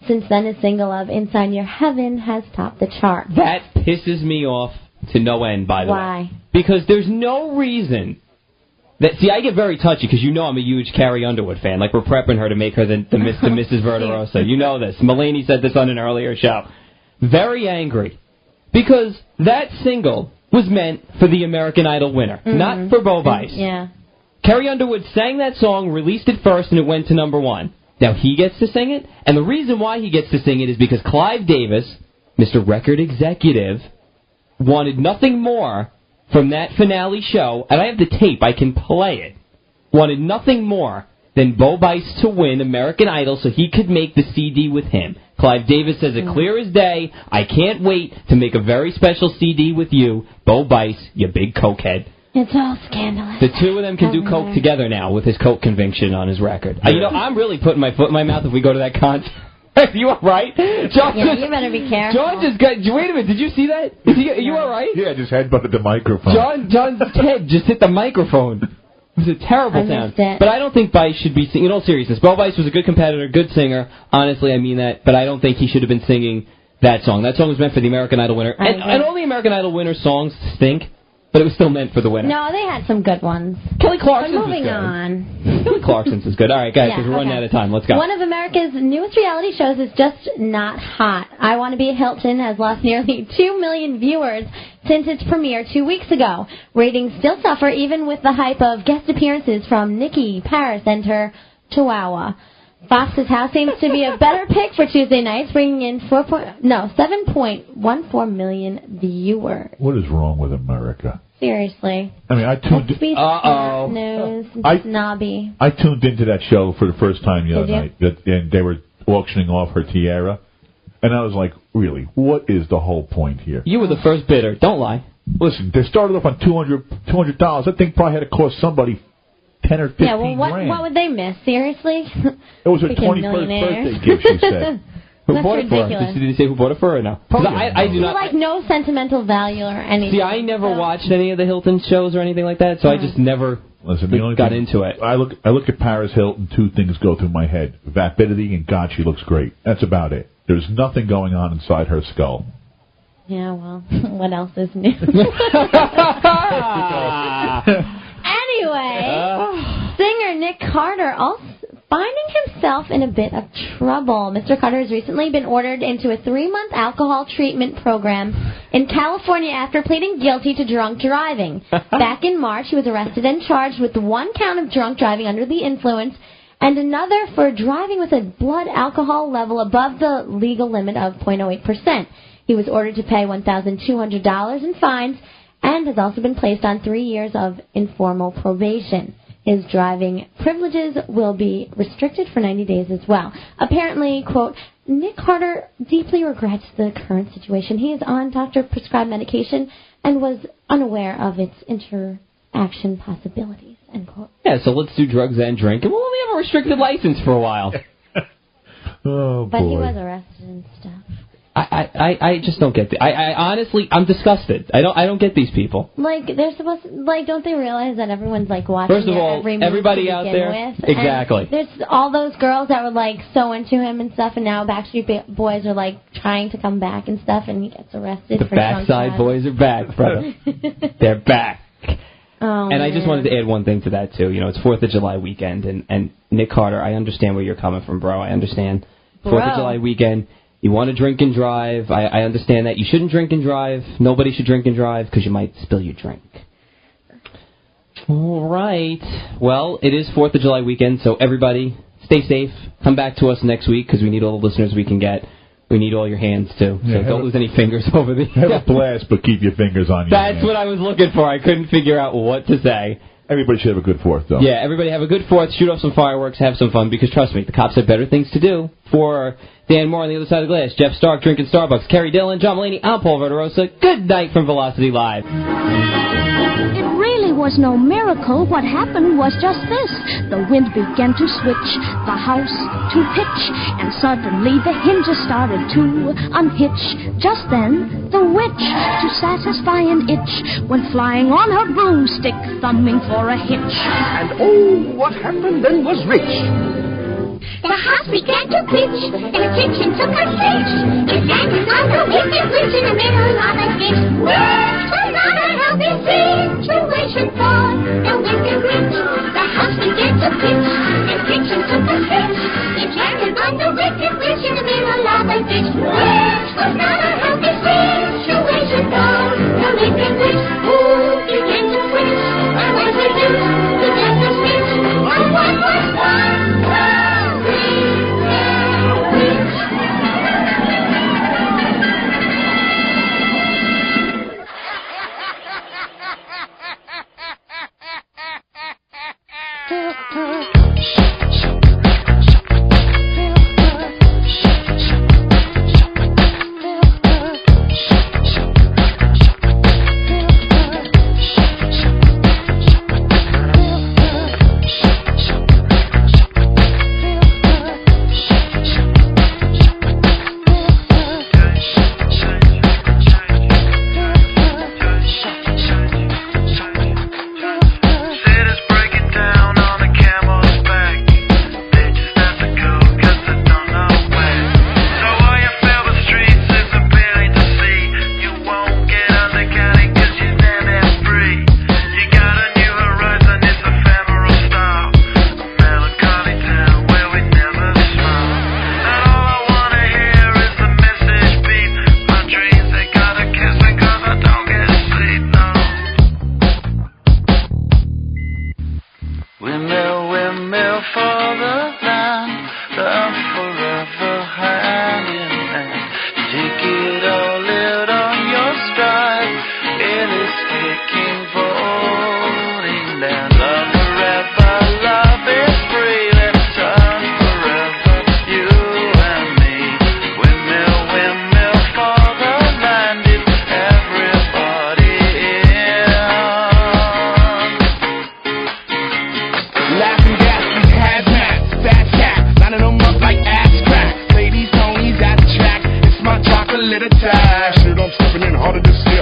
Since then, his single of Inside Your Heaven has topped the chart. That pisses me off to no end, by the way. Why? Because there's no reason that... See, I get very touchy because you know I'm a huge Carrie Underwood fan. Like, we're prepping her to make her the Mrs. Verderosa. You know this. Mulaney said this on an earlier show. Very angry. Because that single was meant for the American Idol winner, not for Bo Bice. Yeah. Carrie Underwood sang that song, released it first, and it went to #1. Now he gets to sing it, and the reason why he gets to sing it is because Clive Davis, Mr. Record Executive, wanted nothing more from that finale show, and I have the tape, I can play it, wanted nothing more than Bo Bice to win American Idol so he could make the CD with him. Clive Davis says it clear as day, I can't wait to make a very special CD with you, Bo Bice, you big cokehead. It's all scandalous. The two of them can do coke together now with his coke conviction on his record. You know, I'm really putting my foot in my mouth if we go to that concert. You all right? John you better be careful. John just got... Wait a minute, did you see that? Are you all right? Yeah, just headbutted the microphone. John's head just hit the microphone. It was a terrible sound. But I don't think Bice should be singing... In all seriousness, Bo Bice was a good competitor, good singer. Honestly, I mean that. But I don't think he should have been singing that song. That song was meant for the American Idol winner. And all the American Idol winner songs stink. But it was still meant for the winner. No, they had some good ones. Kelly Clarkson's is good. Moving on. Kelly Clarkson's is good. All right, guys, because we're running out of time. Let's go. One of America's newest reality shows is just not hot. I Want to Be a Hilton has lost nearly 2 million viewers since its premiere 2 weeks ago. Ratings still suffer even with the hype of guest appearances from Nikki, Paris, and her Chihuahua. Fox's House seems to be a better pick for Tuesday nights, bringing in 7.14 million viewers. What is wrong with America? Seriously. I mean, I tuned in. Snobby. I tuned into that show for the first time the other night, and they were auctioning off her tiara, and I was like, really, what is the whole point here? You were the first bidder. Don't lie. Listen, they started off on $200. I think probably had to cost somebody 10 or 15 grand. What would they miss? Seriously? It was her 21st birthday gift, she said. Who bought it for her? Did he say who bought it for her or no? I do not. Like no sentimental value or anything. See, I never watched any of the Hilton shows or anything like that, so I just never got into it. I look at Paris Hilton, two things go through my head. Vapidity and God, she looks great. That's about it. There's nothing going on inside her skull. Yeah, well, what else is new? Anyway, singer Nick Carter also finding himself in a bit of trouble. Mr. Carter has recently been ordered into a 3-month alcohol treatment program in California after pleading guilty to drunk driving. Back in March, he was arrested and charged with 1 count of drunk driving under the influence and another for driving with a blood alcohol level above the legal limit of 0.08%. He was ordered to pay $1,200 in fines and has also been placed on 3 years of informal probation. His driving privileges will be restricted for 90 days as well. Apparently, quote, Nick Carter deeply regrets the current situation. He is on doctor-prescribed medication and was unaware of its interaction possibilities, end quote. Yeah, so let's do drugs and drink, and we'll only have a restricted license for a while. Oh, but he was arrested and stuff. I just don't get it. I honestly, I'm disgusted. I don't get these people. Like, they're supposed to, like, don't they realize that everyone's, like, watching First of all, every everybody out there, with? exactly. And there's all those girls that were, like, so into him and stuff, and now Backstreet Boys are, like, trying to come back and stuff, and he gets arrested for drunk backside boys are back, brother. They're back. Oh, and I just wanted to add one thing to that, too. You know, it's 4th of July weekend, and Nick Carter, I understand where you're coming from, bro. I understand. 4th of July weekend. You want to drink and drive. I understand that. You shouldn't drink and drive. Nobody should drink and drive because you might spill your drink. All right. Well, it is 4th of July weekend, so everybody stay safe. Come back to us next week because we need all the listeners we can get. We need all your hands, too. So don't lose any fingers over the... Have a blast, but keep your fingers on your That's hands. what I was looking for. I couldn't figure out what to say. Everybody should have a good 4th, though. Yeah, everybody have a good 4th. Shoot off some fireworks. Have some fun, because trust me, the cops have better things to do. For Dan Moore on the other side of the glass, Jeff Stark drinking Starbucks, Kerry Dillon, John Mulaney, I'm Paul Verderosa. Good night from Velocity Live. Was no miracle. What happened was just this. The wind began to switch, the house to pitch, and suddenly the hinges started to unhitch. Just then, the witch, to satisfy an itch, went flying on her broomstick, thumbing for a hitch. And oh, what happened then was rich. The house began to pitch, and the kitchen took a stitch. It landed on the wicked witch in the middle of the ditch. Which was not a healthy situation for the wicked witch. The house began to pitch, and the kitchen took a stitch. It landed on the wicked witch in the middle of the ditch. Which was not a healthy situation for the wicked witch. Who began to twitch, and was reduced to just a stitch. And what was one? Shoot, I'm stepping in harder this year.